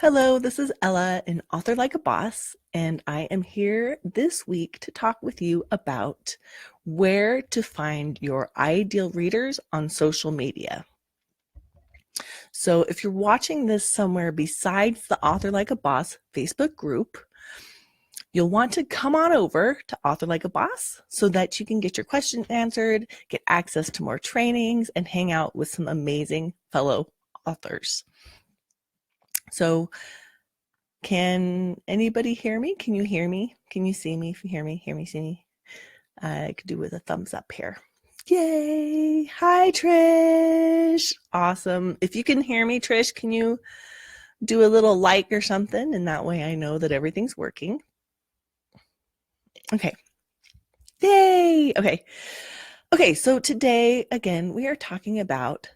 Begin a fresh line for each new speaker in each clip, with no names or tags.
Hello, this is Ella, an author like a boss, and I am here this week to talk with you about where to find your ideal readers on social media. So, if you're watching this somewhere besides the Author Like a Boss Facebook group, you'll want to come on over to Author Like a Boss so that you can get your questions answered, get access to more trainings, and hang out with some amazing fellow authors. So, can anybody hear me? Can you hear me? Can you see me? If you hear me, see me. I could do with a thumbs up here. Yay! Hi, Trish. Awesome. If you can hear me, Trish, can you do a little like or something? And that way I know that everything's working. Okay. Yay! Okay. Okay, so today, again, we are talking about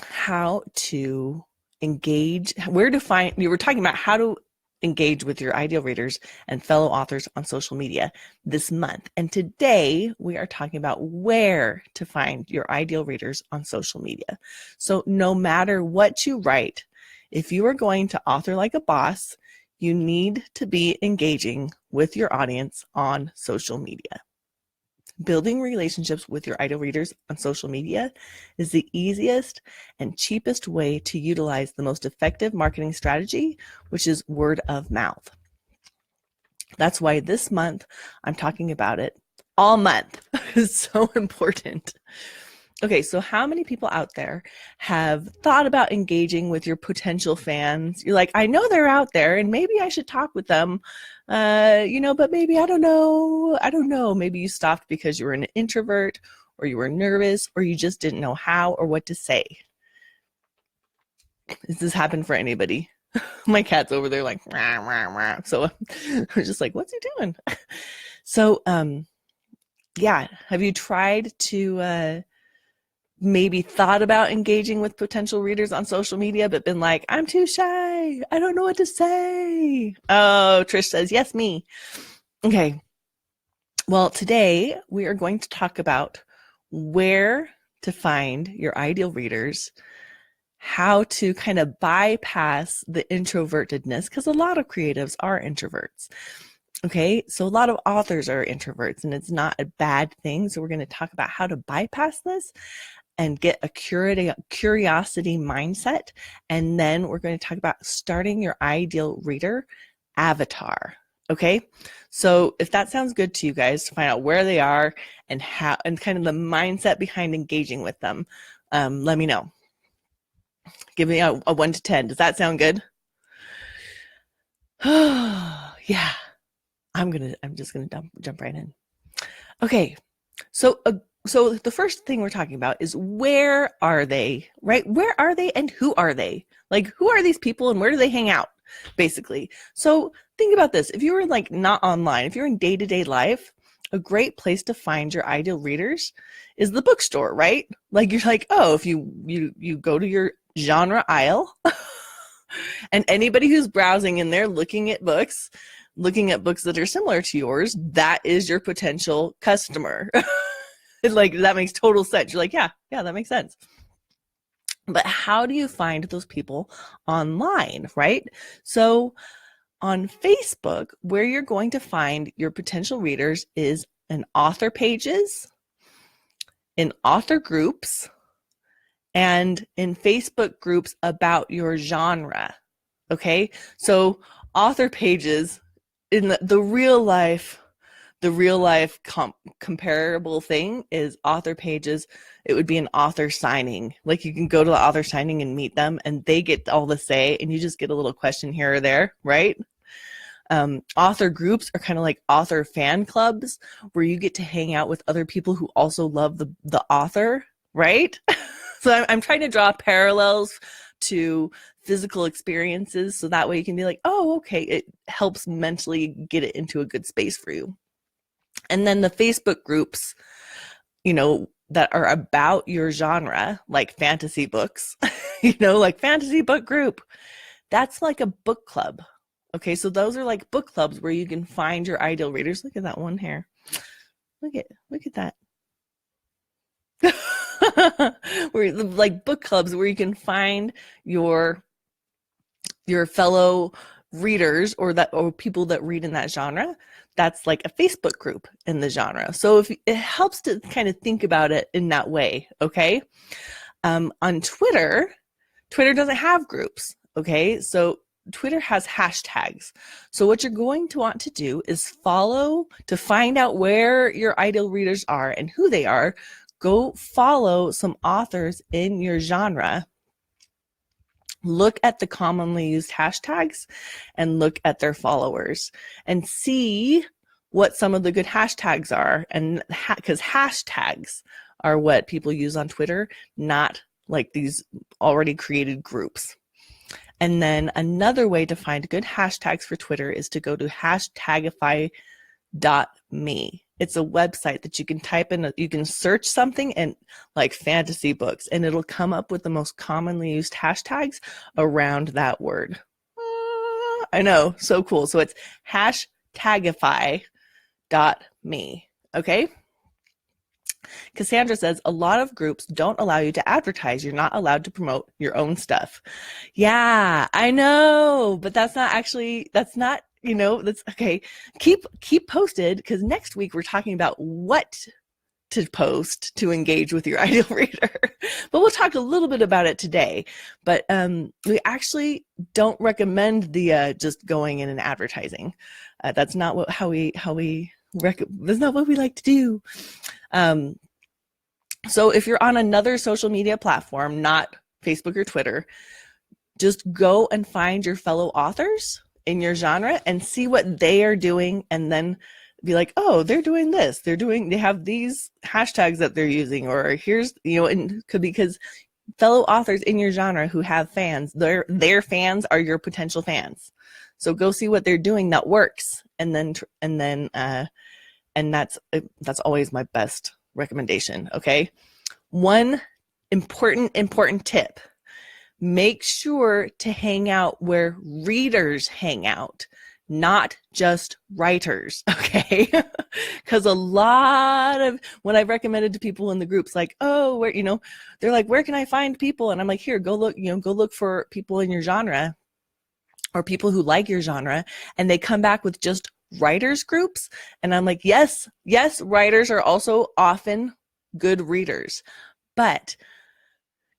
how to engage, where to find, we were talking about how to engage with your ideal readers and fellow authors on social media this month. And today we are talking about where to find your ideal readers on social media. So no matter what you write, if you are going to Author Like a Boss, you need to be engaging with your audience on social media. Building relationships with your ideal readers on social media is the easiest and cheapest way to utilize the most effective marketing strategy, which is word of mouth. That's why this month I'm talking about it all month. It's so important. Okay, so how many people out there have thought about engaging with your potential fans? You're like, I know they're out there and maybe I should talk with them, but maybe I don't know. Maybe you stopped because you were an introvert or you were nervous or you just didn't know how or what to say. Does this happen for anybody? My cat's over there like, rah, rah, rah. So we're just like, what's he doing? So, yeah, have you tried to, maybe thought about engaging with potential readers on social media, but been like, I'm too shy. I don't know what to say. Oh, Trish says, yes, me. Okay. Well, today we are going to talk about where to find your ideal readers, how to kind of bypass the introvertedness, because a lot of creatives are introverts. Okay, so a lot of authors are introverts, and it's not a bad thing. So we're going to talk about how to bypass this and get a curiosity mindset. And then we're going to talk about starting your ideal reader avatar. Okay, so if that sounds good to you guys, to find out where they are and how, and kind of the mindset behind engaging with them, let me know. Give me a 1 to 10. Does that sound good? Yeah, I'm just gonna jump right in. Okay, so the first thing we're talking about is where are they, right? Where are they and who are they? Like, who are these people and where do they hang out, basically? So think about this. If you were like not online, if you're in day-to-day life, a great place to find your ideal readers is the bookstore, right? Like you're like, oh, if you go to your genre aisle and anybody who's browsing in there looking at books that are similar to yours, that is your potential customer. Like, that makes total sense. You're like, yeah, that makes sense. But how do you find those people online, right? So on Facebook, where you're going to find your potential readers is in author pages, in author groups, and in Facebook groups about your genre. Okay, so author pages, in the real life, comparable thing is author pages. It would be an author signing. Like, you can go to the author signing and meet them and they get all the say and you just get a little question here or there, right? Author groups are kind of like author fan clubs where you get to hang out with other people who also love the author, right? So I'm trying to draw parallels to physical experiences so that way you can be like, oh, okay, it helps mentally get it into a good space for you. And then the Facebook groups, that are about your genre, like fantasy books, like fantasy book group, that's like a book club. Okay, so those are like book clubs where you can find your ideal readers. Look at that one here. Look at that. Where, like, book clubs where you can find your your fellow readers or people that read in that genre, that's like a Facebook group in the genre. So if it helps to kind of think about it in that way, okay? On Twitter doesn't have groups, okay? So Twitter has hashtags. So what you're going to want to do is follow to find out where your ideal readers are and who they are. Go follow some authors in your genre. Look at the commonly used hashtags and look at their followers and see what some of the good hashtags are. And because hashtags are what people use on Twitter, not like these already created groups. And then another way to find good hashtags for Twitter is to go to hashtagify.me. It's a website that you can type in, you can search something and like fantasy books, and it'll come up with the most commonly used hashtags around that word. I know, so cool. So it's hashtagify.me. Okay. Cassandra says, a lot of groups don't allow you to advertise. You're not allowed to promote your own stuff. Yeah, I know, but that's not, that's okay. Keep posted, because next week we're talking about what to post to engage with your ideal reader. But we'll talk a little bit about it today. But we actually don't recommend the just going in and advertising. That's not that's not what we like to do. So if you're on another social media platform, not Facebook or Twitter, just go and find your fellow authors in your genre and see what they are doing, and then be like, oh, they're doing this. They have these hashtags that they're using, or here's, and because fellow authors in your genre who have fans, their fans are your potential fans. So go see what they're doing that works. And that's always my best recommendation. Okay. One important tip: make sure to hang out where readers hang out, not just writers. Okay. Because a lot of when I've recommended to people in the groups, like, oh, where, they're like, where can I find people? And I'm like, here, go look for people in your genre or people who like your genre. And they come back with just writers groups. And I'm like, yes, writers are also often good readers, but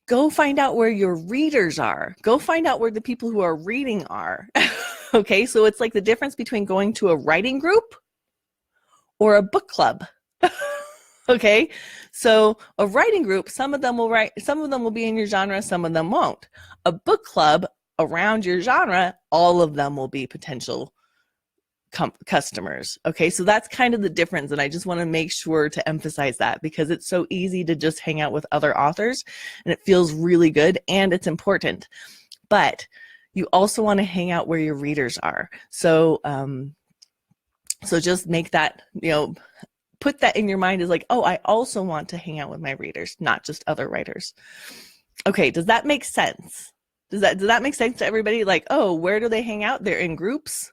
go find out where your readers are. Go find out where the people who are reading are. Okay. So it's like the difference between going to a writing group or a book club. Okay. So a writing group, some of them will write, some of them will be in your genre, some of them won't. A book club around your genre, all of them will be potential customers. Okay, so that's kind of the difference, and I just want to make sure to emphasize that, because it's so easy to just hang out with other authors and it feels really good and it's important, but you also want to hang out where your readers are. So so just make that, put that in your mind as like, oh, I also want to hang out with my readers, not just other writers. Okay, does that make sense? Does that make sense to everybody? Like, oh, where do they hang out? They're in groups.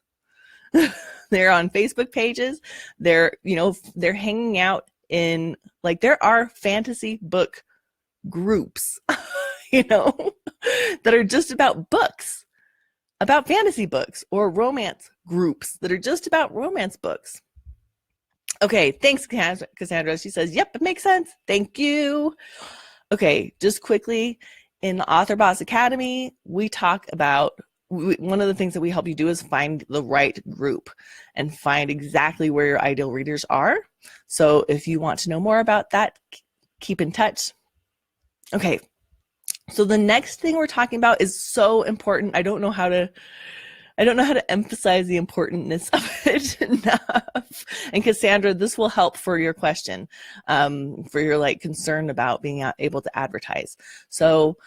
They're on Facebook pages. They're hanging out in, like, there are fantasy book groups, that are just about books, about fantasy books, or romance groups that are just about romance books. Okay, thanks, Cassandra. She says, yep, it makes sense. Thank you. Okay, just quickly, in the Author Boss Academy, we talk about, one of the things that we help you do is find the right group and find exactly where your ideal readers are. So if you want to know more about that, keep in touch. Okay, so the next thing we're talking about is so important. I don't know how to emphasize the importance of it enough. And Cassandra, this will help for your question, for your concern about being able to advertise. So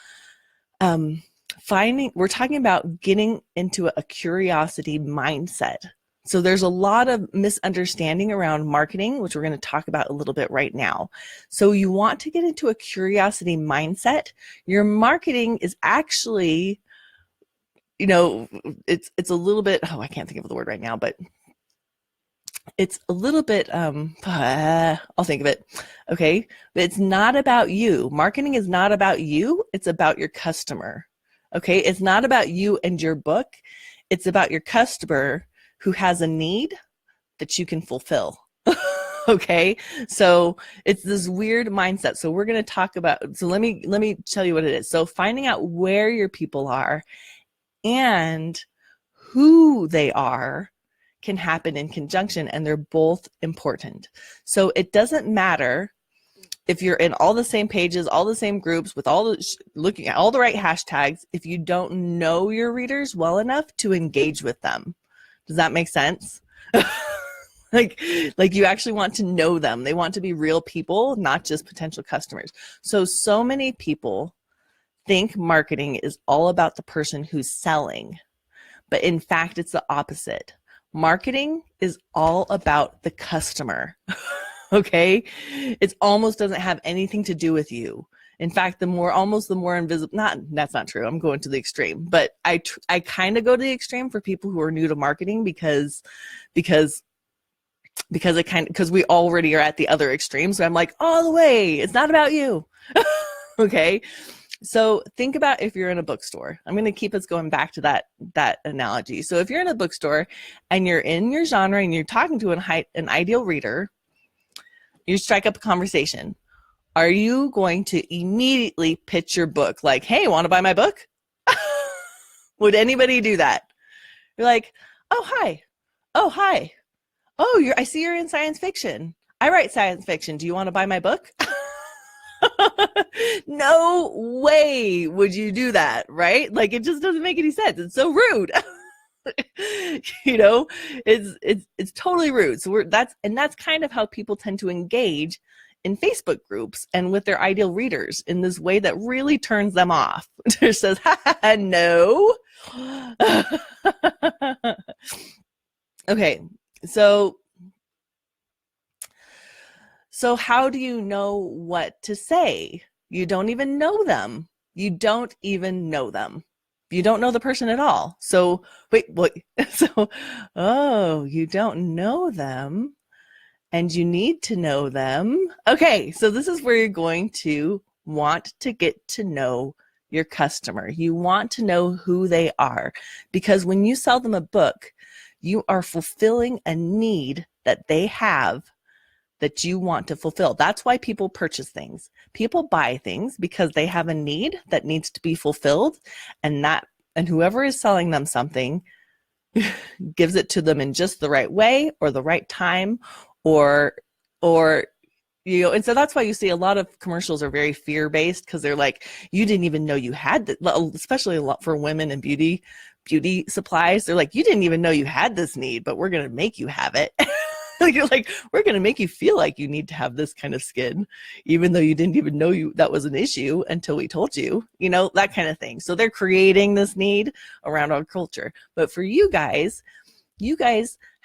we're talking about getting into a curiosity mindset. So there's a lot of misunderstanding around marketing, which we're going to talk about a little bit right now. So you want to get into a curiosity mindset. Your marketing is actually, it's a little bit, I can't think of the word right now, but it's a little bit, I'll think of it. Okay. But it's not about you. Marketing is not about you. It's about your customer. Okay. It's not about you and your book. It's about your customer who has a need that you can fulfill. Okay. So it's this weird mindset. So we're going to talk about, so let me tell you what it is. So finding out where your people are and who they are can happen in conjunction, and they're both important. So it doesn't matter if you're in all the same pages, all the same groups with all the looking at all the right hashtags, if you don't know your readers well enough to engage with them. Does that make sense? like you actually want to know them. They want to be real people, not just potential customers. So many people think marketing is all about the person who's selling, but in fact, it's the opposite. Marketing is all about the customer. Okay. It almost doesn't have anything to do with you. In fact, the more invisible, that's not true. I'm going to the extreme, but I kind of go to the extreme for people who are new to marketing because we already are at the other extreme. So I'm like, all the way, it's not about you. Okay. So think about if you're in a bookstore. I'm going to keep us going back to that analogy. So if you're in a bookstore and you're in your genre and you're talking to an ideal reader, you strike up a conversation. Are you going to immediately pitch your book? Like, hey, want to buy my book? Would anybody do that? You're like, oh, hi. Oh, hi. Oh, I see you're in science fiction. I write science fiction. Do you want to buy my book? No way would you do that, right? Like, it just doesn't make any sense. It's so rude. It's totally rude. So that's kind of how people tend to engage in Facebook groups and with their ideal readers in this way that really turns them off. It says, no. Okay, so how do you know what to say? You don't even know them. You don't even know them. You don't know the person at all. So wait. So, oh, you don't know them and you need to know them. Okay. So this is where you're going to want to get to know your customer. You want to know who they are, because when you sell them a book, you are fulfilling a need that they have that you want to fulfill. That's why people purchase things. People buy things because they have a need that needs to be fulfilled, and whoever is selling them something gives it to them in just the right way or the right time, or and so that's why you see a lot of commercials are very fear-based, because they're like, you didn't even know you had this, especially a lot for women and beauty supplies. They're like, you didn't even know you had this need, but we're going to make you have it. You're like, we're going to make you feel like you need to have this kind of skin, even though you didn't even know that was an issue until we told you, that kind of thing. So they're creating this need around our culture. But for you guys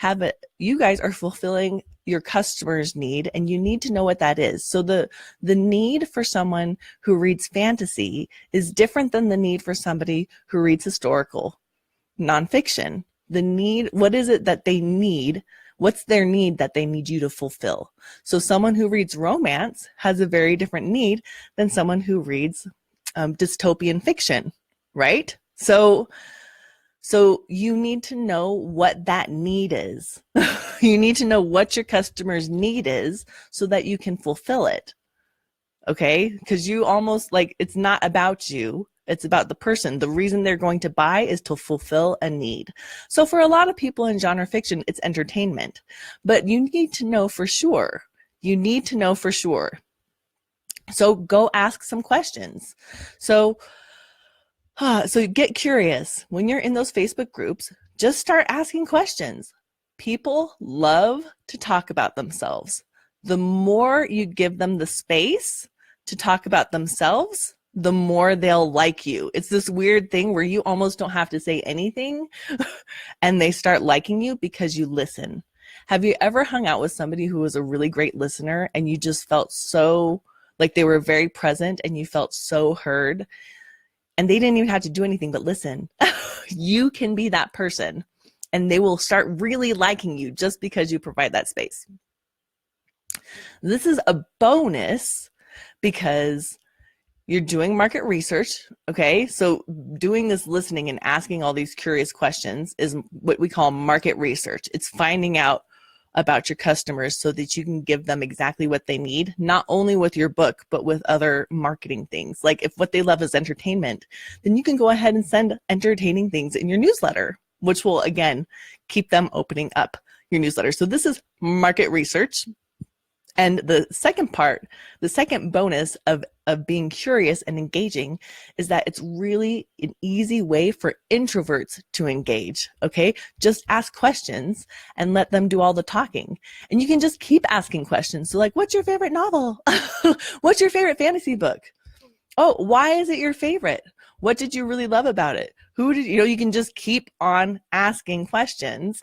are fulfilling your customer's need, and you need to know what that is. So the need for someone who reads fantasy is different than the need for somebody who reads historical nonfiction. What is it that they need? What's their need that they need you to fulfill? So someone who reads romance has a very different need than someone who reads dystopian fiction, right? So you need to know what that need is. You need to know what your customer's need is so that you can fulfill it. Okay? Because you almost it's not about you. It's about the person. The reason they're going to buy is to fulfill a need. So for a lot of people in genre fiction, it's entertainment. But you need to know for sure. So go ask some questions. So get curious. When you're in those Facebook groups, just start asking questions. People love to talk about themselves. The more you give them the space to talk about themselves, the more they'll like you. It's this weird thing where you almost don't have to say anything and they start liking you because you listen. Have you ever hung out with somebody who was a really great listener and you just felt so like they were very present and you felt so heard, and they didn't even have to do anything but listen? You can be that person and they will start really liking you just because you provide that space. This is a bonus because you're doing market research. Okay. So doing this listening and asking all these curious questions is what we call market research. It's finding out about your customers so that you can give them exactly what they need, not only with your book, but with other marketing things. Like if what they love is entertainment, then you can go ahead and send entertaining things in your newsletter, which will, again, keep them opening up your newsletter. So this is market research. And the second part, the second bonus of being curious and engaging is that it's really an easy way for introverts to engage, okay? Just ask questions and let them do all the talking. And you can just keep asking questions. So like, what's your favorite novel? What's your favorite fantasy book? Oh, why is it your favorite? What did you really love about it? Who did, you can just keep on asking questions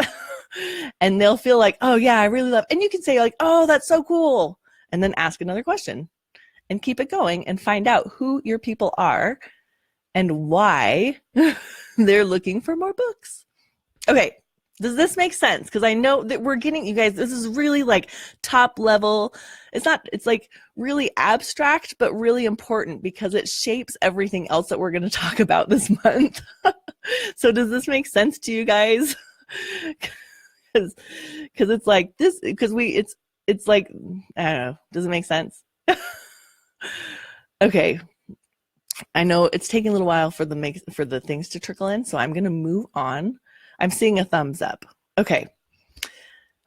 and they'll feel like, oh yeah, I really love, and you can say like, oh, that's so cool. And then ask another question and keep it going and find out who your people are and why they're looking for more books. Okay. Does this make sense? Because I know that we're getting, you guys, this is really like top level. It's like really abstract, but really important because it shapes everything else that we're going to talk about this month. So does this make sense to you guys? Because it's like this, because it's like, I don't know. Does it make sense? Okay. I know it's taking a little while for the things to trickle in, so I'm going to move on. I'm seeing a thumbs up. Okay.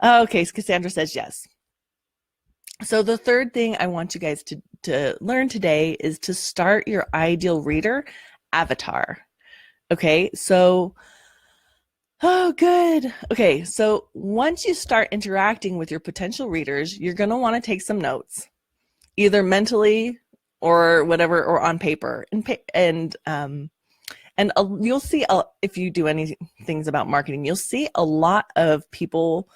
Okay, Cassandra says yes. So the third thing I want you guys to learn today is to start your ideal reader avatar. Okay, so, oh, good. Okay, so once you start interacting with your potential readers, you're going to want to take some notes, either mentally or whatever, or on paper. And you'll see, if you do any things about marketing, you'll see a lot of people,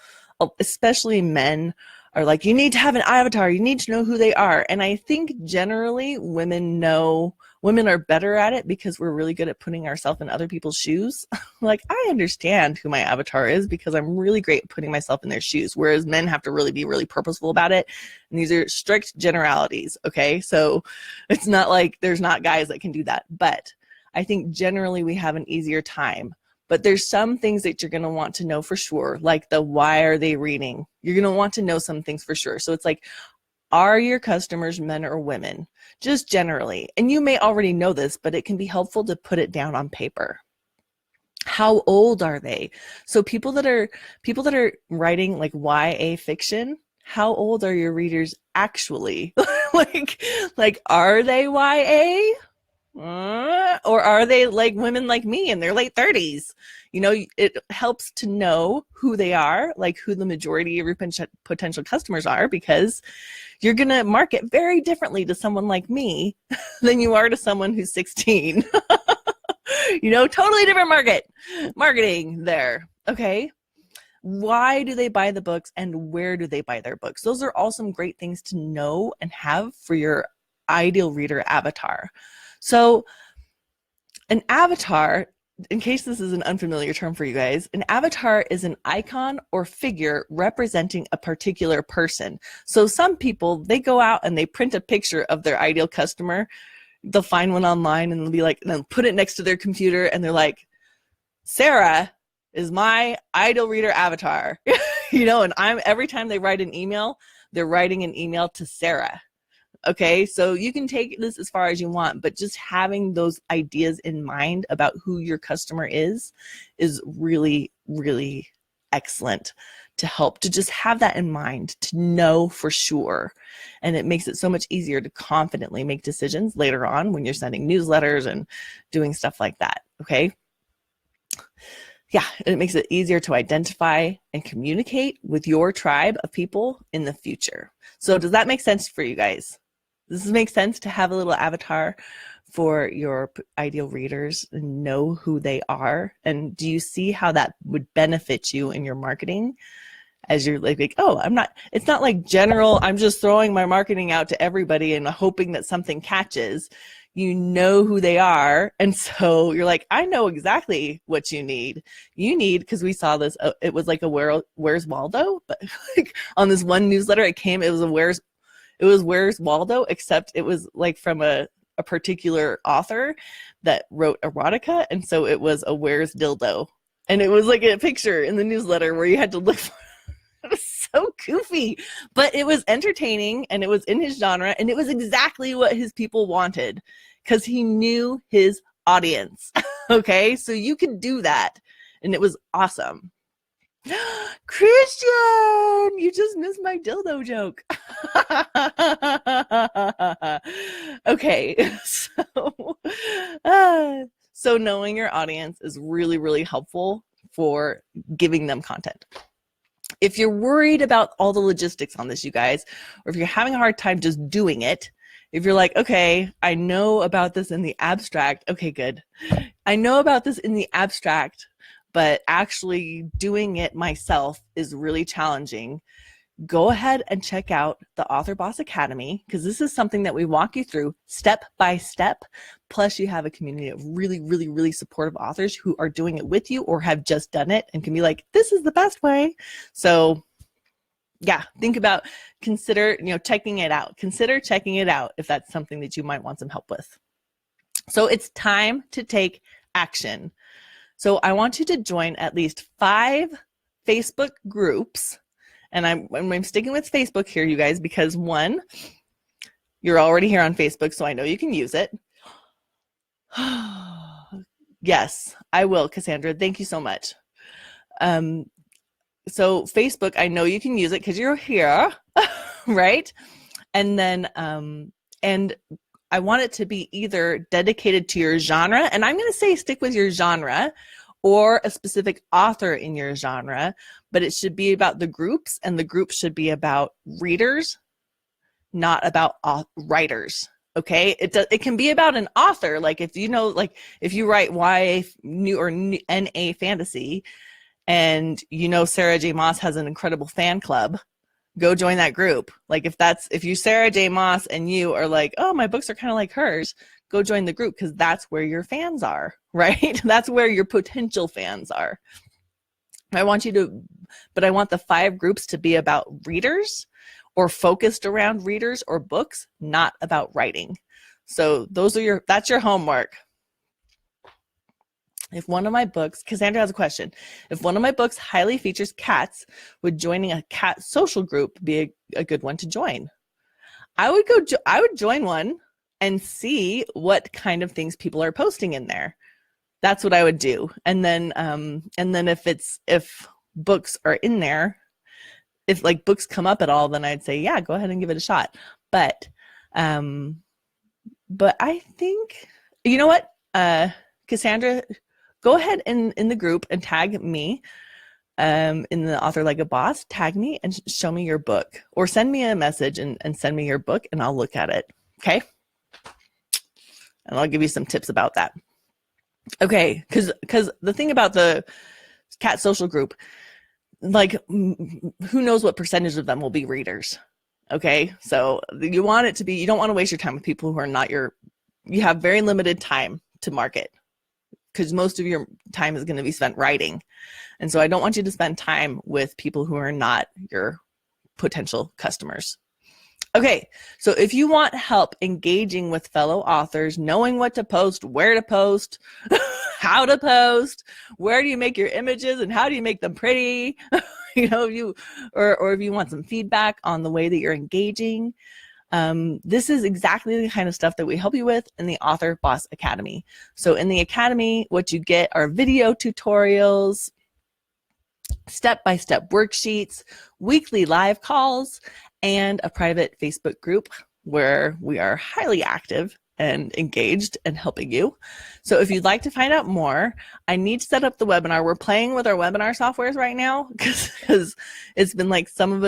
especially men, are like, you need to have an avatar. You need to know who they are. And I think generally women are better at it because we're really good at putting ourselves in other people's shoes. Like, I understand who my avatar is because I'm really great at putting myself in their shoes, whereas men have to really be really purposeful about it. And these are strict generalities, okay? So it's not like there's not guys that can do that. But I think generally we have an easier time. But there's some things that you're going to want to know for sure, like the why are they reading? You're going to want to know some things for sure. So it's like, are your customers men or women? Just generally. And you may already know this, but it can be helpful to put it down on paper. How old are they? So people that are writing like YA fiction, how old are your readers actually? like are they YA? Or are they like women like me in their late 30s? It helps to know who they are, like who the majority of your potential customers are, because you're going to market very differently to someone like me than you are to someone who's 16. Totally different marketing there. Okay. Why do they buy the books and where do they buy their books? Those are all some great things to know and have for your ideal reader avatar. So an avatar, in case this is an unfamiliar term for you guys, an avatar is an icon or figure representing a particular person. So some people, they go out and they print a picture of their ideal customer. They'll find one online and they'll be like, and they'll put it next to their computer and they're like, Sarah is my ideal reader avatar. And every time they write an email, they're writing an email to Sarah. Okay, so you can take this as far as you want, but just having those ideas in mind about who your customer is really, really excellent to help to just have that in mind, to know for sure. And it makes it so much easier to confidently make decisions later on when you're sending newsletters and doing stuff like that, okay? Yeah, it makes it easier to identify and communicate with your tribe of people in the future. So does that make sense for you guys? Does this make sense to have a little avatar for your ideal readers and know who they are? And do you see how that would benefit you in your marketing? As you're like, oh, it's not like general, I'm just throwing my marketing out to everybody and hoping that something catches. You know who they are. And so you're like, I know exactly what you need. Because we saw this, it was like a Where's Waldo? But like on this one newsletter, it was Where's Waldo, except it was like from a a particular author that wrote erotica. And so it was a where's dildo. And it was like a picture in the newsletter where you had to look for it. It was so goofy, but it was entertaining and it was in his genre and it was exactly what his people wanted because he knew his audience. Okay, so you could do that and it was awesome. Christian, you just missed my dildo joke. Okay, so knowing your audience is really, really helpful for giving them content. If you're worried about all the logistics on this, you guys, or if you're having a hard time just doing it, if you're like, okay, I know about this in the abstract. Okay, good. I know about this in the abstract, but actually doing it myself is really challenging. Go ahead and check out the Author Boss Academy, because this is something that we walk you through step by step. Plus you have a community of really, really, really supportive authors who are doing it with you or have just done it and can be like, this is the best way. So yeah, consider, checking it out. Consider checking it out if that's something that you might want some help with. So it's time to take action. So I want you to join at least 5 Facebook groups. And I'm sticking with Facebook here, you guys, because 1, you're already here on Facebook, so I know you can use it. Yes, I will, Cassandra. Thank you so much. So Facebook, I know you can use it because you're here, right? And then, and I want it to be either dedicated to your genre, and I'm going to say stick with your genre, or a specific author in your genre, but it should be about the groups, and the groups should be about readers, not about writers. Okay, it can be about an author, like if you write YA new or NA fantasy, and Sarah J. Maas has an incredible fan club, go join that group. Like if you Sarah J. Maas and you are like, oh, my books are kind of like hers, go join the group, because that's where your fans are, right? That's where your potential fans are. I want the 5 groups to be about readers or focused around readers or books, not about writing. So that's your homework. If one of my books, Cassandra has a question. If one of my books highly features cats, would joining a cat social group be a good one to join? I would join one and see what kind of things people are posting in there. That's what I would do. And then if books are in there, if like books come up at all, then I'd say, yeah, go ahead and give it a shot. But I think, you know what, Cassandra, go ahead in the group and tag me in the Author Like a Boss, tag me and show me your book, or send me a message and send me your book and I'll look at it. Okay. And I'll give you some tips about that. Okay. Cause the thing about the cat social group, like who knows what percentage of them will be readers. Okay. So you want it to be, you don't want to waste your time with people who are not you have very limited time to market, because most of your time is going to be spent writing. And so I don't want you to spend time with people who are not your potential customers. Okay, so if you want help engaging with fellow authors, knowing what to post, where to post, how to post, where do you make your images and how do you make them pretty, or if you want some feedback on the way that you're engaging, this is exactly the kind of stuff that we help you with in the Author Boss Academy. So in the Academy, what you get are video tutorials, step-by-step worksheets, weekly live calls, and a private Facebook group where we are highly active and engaged and helping you. So if you'd like to find out more, I need to set up the webinar. We're playing with our webinar softwares right now because it's been like some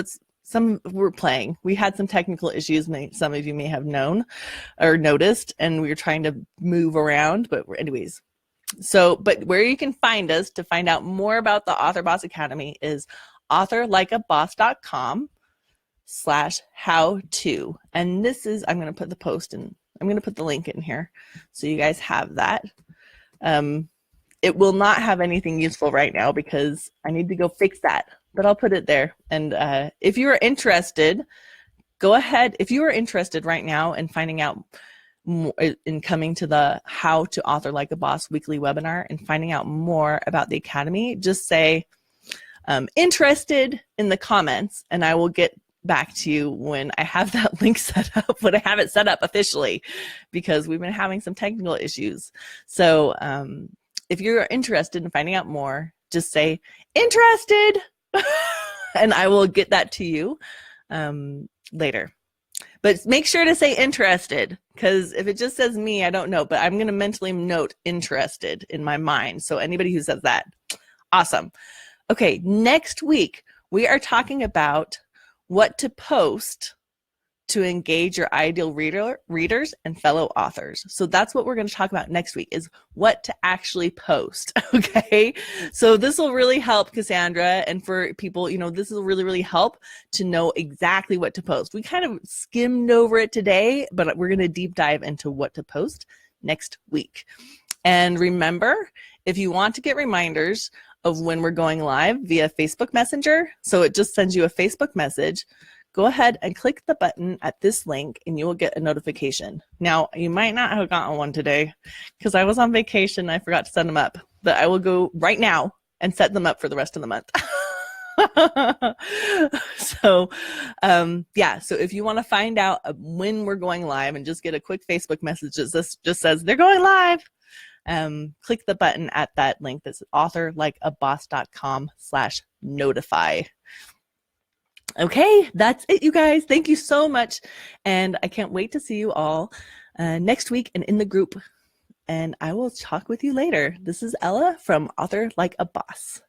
we're playing. We had some technical issues, some of you may have known or noticed, and we were trying to move around, but anyways. But where you can find us to find out more about the Author Boss Academy is authorlikeaboss.com/how-to. And this is, I'm going to put the post in, I'm going to put the link in here so you guys have that. It will not have anything useful right now because I need to go fix that, but I'll put it there. And if you are interested, go ahead. If you are interested right now in finding out in coming to the How to Author Like a Boss weekly webinar and finding out more about the Academy, just say interested in the comments, and I will get back to you when I have that link set up, when I have it set up officially, because we've been having some technical issues. So if you're interested in finding out more, just say interested, and I will get that to you later. But make sure to say interested, because if it just says me, I don't know, but I'm going to mentally note interested in my mind. So anybody who says that, awesome. Okay, next week, we are talking about what to post to engage your ideal readers and fellow authors. So that's what we're going to talk about next week, is what to actually post. Okay. So this will really help Cassandra, and for people, this will really, really help to know exactly what to post. We kind of skimmed over it today, but we're going to deep dive into what to post next week. And remember, if you want to get reminders of when we're going live via Facebook Messenger, so it just sends you a Facebook message, go ahead and click the button at this link and you will get a notification. Now, you might not have gotten one today because I was on vacation and I forgot to set them up, but I will go right now and set them up for the rest of the month. So if you want to find out when we're going live and just get a quick Facebook message that just says they're going live, click the button at that link that's authorlikeaboss.com/notify. Okay, that's it, you guys. Thank you so much. And I can't wait to see you all next week and in the group. And I will talk with you later. This is Ella from Author Like a Boss.